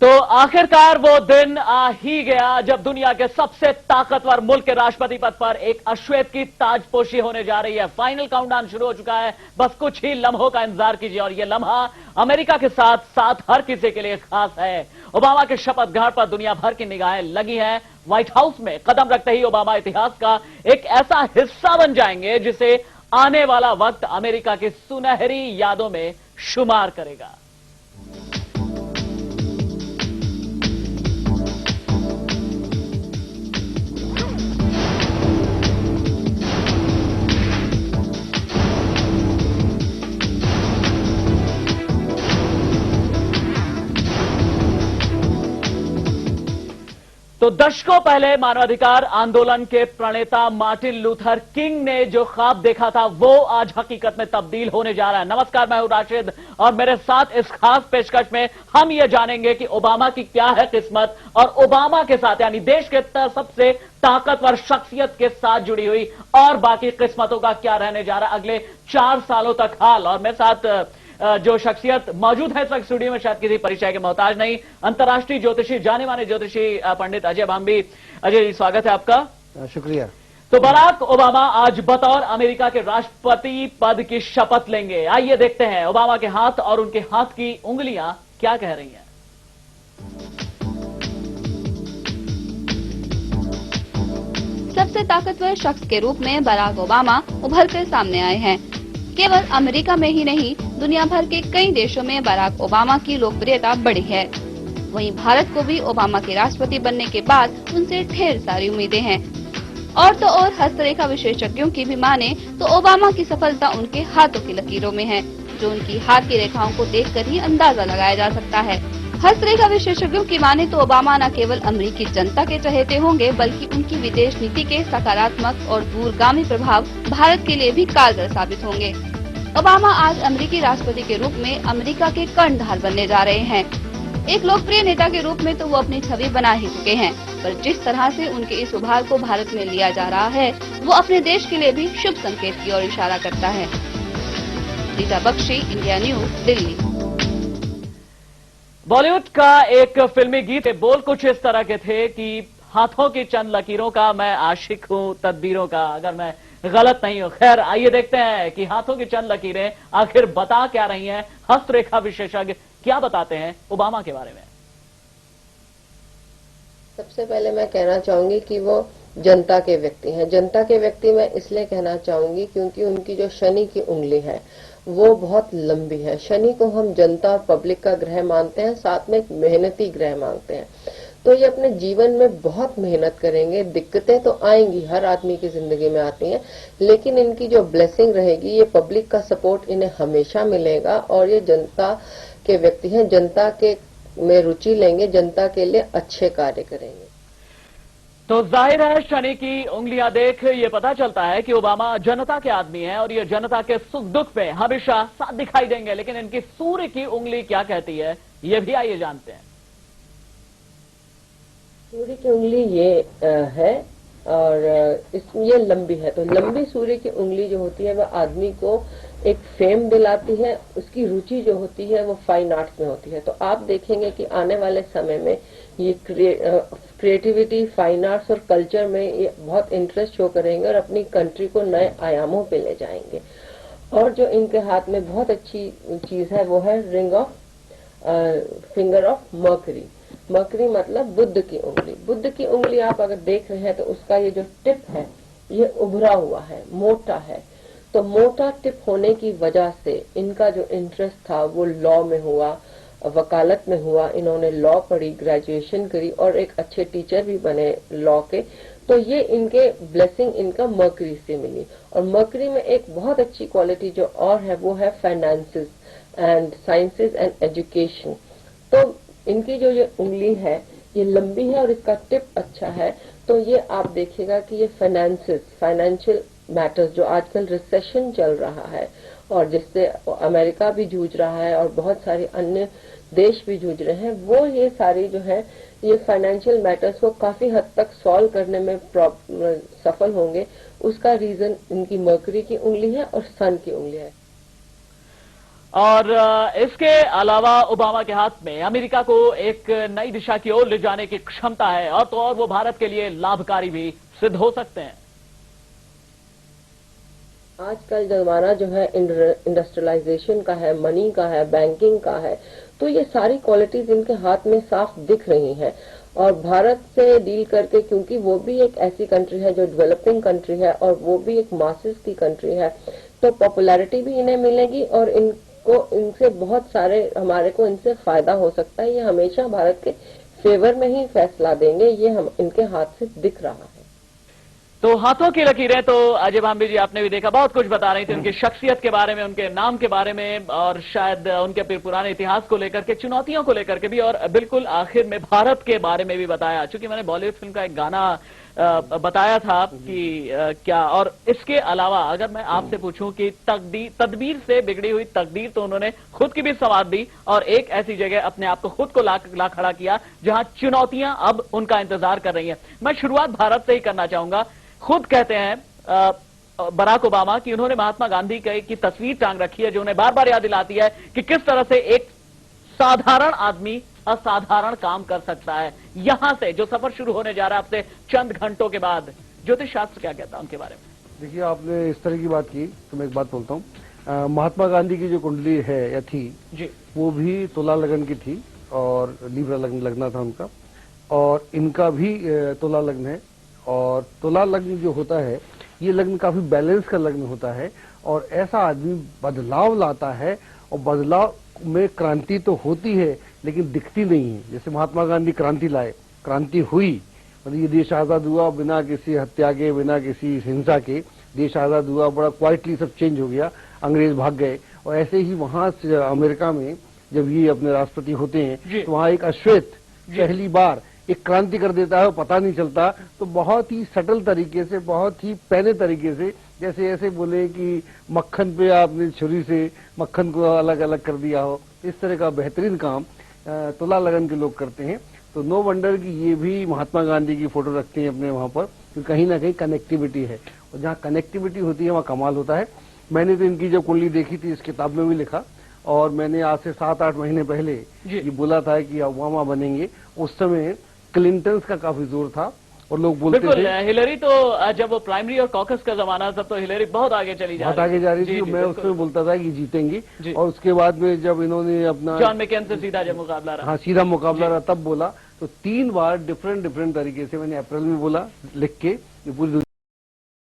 तो आखिरकार वो दिन आ ही गया जब दुनिया के सबसे ताकतवर मुल्क के राष्ट्रपति पद पर एक अश्वेत की ताजपोशी होने जा रही है। फाइनल काउंटडाउन शुरू हो चुका है, बस कुछ ही लम्हों का इंतजार कीजिए और ये लम्हा अमेरिका के साथ साथ हर किसी के लिए खास है। ओबामा के शपथ ग्रहण पर दुनिया भर की निगाहें लगी हैं। व्हाइट हाउस में कदम रखते ही ओबामा इतिहास का एक ऐसा हिस्सा बन जाएंगे जिसे आने वाला वक्त अमेरिका की सुनहरी यादों में शुमार करेगा। तो दशकों पहले मानवाधिकार आंदोलन के प्रणेता मार्टिन लूथर किंग ने जो ख्वाब देखा था वो आज हकीकत में तब्दील होने जा रहा है। नमस्कार, मैं हूं राशिद और मेरे साथ इस खास पेशकश में हम ये जानेंगे कि ओबामा की क्या है किस्मत और ओबामा के साथ यानी देश के सबसे ताकतवर शख्सियत के साथ जुड़ी हुई और बाकी किस्मतों का क्या रहने जा रहा है अगले 4 सालों तक हाल। और मेरे साथ जो शख्सियत मौजूद है इस वक्त स्टूडियो में शायद किसी परिचय के मोहताज नहीं, अंतर्राष्ट्रीय ज्योतिषी, जाने माने ज्योतिषी पंडित अजय भांबी। अजय जी, स्वागत है आपका। शुक्रिया। तो बराक ओबामा आज बतौर अमेरिका के राष्ट्रपति पद की शपथ लेंगे। आइए देखते हैं ओबामा के हाथ और उनके हाथ की उंगलियां क्या कह रही हैं। सबसे ताकतवर शख्स के रूप में बराक ओबामा उभर कर सामने आए हैं। केवल अमेरिका में ही नहीं, दुनिया भर के कई देशों में बराक ओबामा की लोकप्रियता बढ़ी है। वहीं भारत को भी ओबामा के राष्ट्रपति बनने के बाद उनसे ढेर सारी उम्मीदें हैं। और तो और हस्तरेखा विशेषज्ञों की भी माने तो ओबामा की सफलता उनके हाथों की लकीरों में है, जो उनकी हाथ की रेखाओं को देखकर ही अंदाजा लगाया जा सकता है। हस्तरेखा विशेषज्ञों की माने तो ओबामा न केवल अमेरिकी जनता के चहेते होंगे, बल्कि उनकी विदेश नीति के सकारात्मक और दूरगामी प्रभाव भारत के लिए भी कारगर साबित होंगे। ओबामा आज अमेरिकी राष्ट्रपति के रूप में अमेरिका के कर्णधार बनने जा रहे हैं। एक लोकप्रिय नेता के रूप में तो वो अपनी छवि बना ही चुके हैं, पर जिस तरह से उनके इस उभार को भारत में लिया जा रहा है वो अपने देश के लिए भी शुभ संकेत की ओर इशारा करता है। Rita Bakshi, India news, Delhi. बॉलीवुड का एक फिल्मी गीत के बोल कुछ इस तरह के थे कि हाथों की चंद लकीरों का मैं आशिक हूं तदबीरों का, अगर मैं गलत नहीं हूं। खैर, आइए देखते हैं कि हाथों की चंद लकीरें आखिर बता क्या रही हैं। हस्तरेखा विशेषज्ञ क्या बताते हैं ओबामा के बारे में। सबसे पहले मैं कहना चाहूंगी कि वो जनता के व्यक्ति हैं। जनता के व्यक्ति मैं इसलिए कहना चाहूंगी क्योंकि उनकी जो शनि की उंगली है वो बहुत लंबी है। शनि को हम जनता और पब्लिक का ग्रह मानते हैं, साथ में एक मेहनती ग्रह मानते हैं। तो ये अपने जीवन में बहुत मेहनत करेंगे। दिक्कतें तो आएंगी, हर आदमी की जिंदगी में आती हैं, लेकिन इनकी जो ब्लेसिंग रहेगी, ये पब्लिक का सपोर्ट इन्हें हमेशा मिलेगा और ये जनता के व्यक्ति हैं। जनता के में रुचि लेंगे, जनता के लिए अच्छे कार्य करेंगे। तो जाहिर है शनि की उंगलियां देख ये पता चलता है कि ओबामा जनता के आदमी हैं और ये जनता के सुख दुख पे हमेशा साथ दिखाई देंगे। लेकिन इनकी सूर्य की उंगली क्या कहती है ये भी आइए जानते हैं। सूर्य की उंगली ये है और ये लंबी है। तो लंबी सूर्य की उंगली जो होती है वह आदमी को एक फेम दिलाती है। उसकी रुचि जो होती है वो फाइन आर्ट्स में होती है। तो आप देखेंगे कि आने वाले समय में ये क्रिएटिविटी, फाइन आर्ट्स और कल्चर में ये बहुत इंटरेस्ट शो करेंगे और अपनी कंट्री को नए आयामों पे ले जाएंगे। और जो इनके हाथ में बहुत अच्छी चीज है वो है ring of finger of mercury. Mercury मतलब बुध की उंगली। बुध की उंगली आप अगर देख रहे हैं तो उसका ये जो टिप है ये उभरा हुआ है, मोटा है। तो मोटा टिप होने की वजह से इनका जो इंटरेस्ट था वो लॉ में हुआ, वकालत में हुआ। इन्होंने लॉ पढ़ी, ग्रेजुएशन करी और एक अच्छे टीचर भी बने लॉ के। तो ये इनके ब्लेसिंग इनका मर्करी से मिली। और मर्करी में एक बहुत अच्छी क्वालिटी जो और है वो है finances and sciences and education. तो इनकी जो ये उंगली है ये लंबी है और इसका टिप अच्छा है। तो ये आप देखिएगा कि ये फाइनेंसेस, फाइनेंशियल मैटर्स, जो आजकल रिसेशन चल रहा है और जिससे अमेरिका भी जूझ रहा है और बहुत सारे अन्य देश भी जूझ रहे हैं, वो ये सारी जो है ये फाइनेंशियल मैटर्स को काफी हद तक सॉल्व करने में सफल होंगे। उसका रीजन इनकी मर्करी की उंगली है और सन की उंगली है। और इसके अलावा ओबामा के हाथ में अमेरिका को एक नई दिशा की ओर ले जाने की क्षमता है, और तो और वो भारत के लिए लाभकारी भी सिद्ध हो सकते हैं। आजकल जमाना जो है इंडस्ट्रियलाइजेशन का है, मनी का है, बैंकिंग का है, तो ये सारी क्वालिटीज इनके हाथ में साफ दिख रही हैं। और भारत से डील करके, क्योंकि वो भी एक ऐसी कंट्री है जो डेवलपिंग कंट्री है और वो भी एक मासेस की कंट्री है, तो पॉपुलैरिटी भी इन्हें मिलेगी और इनसे बहुत सारे हमारे को इनसे फायदा हो सकता है। ये हमेशा भारत के फेवर में ही फैसला देंगे, ये हम इनके हाथ से दिख रहा है। तो हाथों की लकीरें तो अजय भांबी जी आपने भी देखा, बहुत कुछ बता रही थी उनकी शख्सियत के बारे में, उनके नाम के बारे में, और शायद उनके फिर पुराने इतिहास को लेकर के, चुनौतियों को लेकर के भी, और बिल्कुल आखिर में भारत के बारे में भी बताया। चूंकि मैंने बॉलीवुड फिल्म का एक गाना बताया था कि क्या, और इसके अलावा अगर मैं आपसे पूछूं कि तदबीर से बिगड़ी हुई तकदीर, तो उन्होंने खुद की भी संवार दी और एक ऐसी जगह अपने आप को खुद को ला खड़ा किया जहां चुनौतियां अब उनका इंतजार कर रही हैं। मैं शुरुआत भारत से ही करना चाहूंगा। खुद कहते हैं बराक ओबामा कि उन्होंने महात्मा गांधी की तस्वीर टांग रखी है, जो उन्हें बार बार याद दिलाती है कि किस तरह से एक साधारण आदमी असाधारण काम कर सकता है। यहां से जो सफर शुरू होने जा रहा है आपसे चंद घंटों के बाद, ज्योतिष शास्त्र क्या कहता है उनके बारे में? देखिए, आपने इस तरह की बात की तो मैं एक बात बोलता हूँ। महात्मा गांधी की जो कुंडली है या थी जी, वो भी तुला लगन की थी और लीब्रा लगन लगना था उनका, और इनका भी तुला लग्न है। और तुला लग्न जो होता है, ये लग्न काफी बैलेंस का लग्न होता है, और ऐसा आदमी बदलाव लाता है, और बदलाव में क्रांति तो होती है लेकिन दिखती नहीं है। जैसे महात्मा गांधी क्रांति लाए, क्रांति हुई, मतलब ये देश आजाद हुआ बिना किसी हत्या के, बिना किसी हिंसा के, देश आजाद हुआ, बड़ा क्वाइटली सब चेंज हो गया, अंग्रेज भाग गए। और ऐसे ही वहां से अमेरिका में जब ये अपने राष्ट्रपति होते हैं तो वहां एक अश्वेत पहली बार एक क्रांति कर देता है, पता नहीं चलता। तो बहुत ही सटल तरीके से, बहुत ही पैने तरीके से, जैसे ऐसे बोले कि मक्खन पे आपने छुरी से मक्खन को अलग अलग कर दिया हो, इस तरह का बेहतरीन काम तुला लगन के लोग करते हैं। तो नो वंडर कि ये भी महात्मा गांधी की फोटो रखते हैं अपने वहां पर, क्योंकि कहीं ना कहीं कनेक्टिविटी है, और जहां कनेक्टिविटी होती है वहां कमाल होता है। मैंने तो इनकी जब कुंडली देखी थी, इस किताब में भी लिखा, और मैंने आज से 7-8 महीने पहले ये बोला था कि ओबामा बनेंगे। उस समय क्लिंटन का काफी जोर था और लोग बोलते थे, हिलरी तो जब वो प्राइमरी और कॉकस का जमाना, तब तो हिलरी बहुत आगे चली जा रही थी। मैं उसमें बोलता था कि जीतेंगी, और उसके बाद में जब इन्होंने अपना जॉन मैकेन से सीधा जब मुकाबला रहा, हाँ सीधा मुकाबला रहा, तब बोला। तो 3 बार डिफरेंट तरीके से मैंने अप्रैल में बोला लिख के, पूरी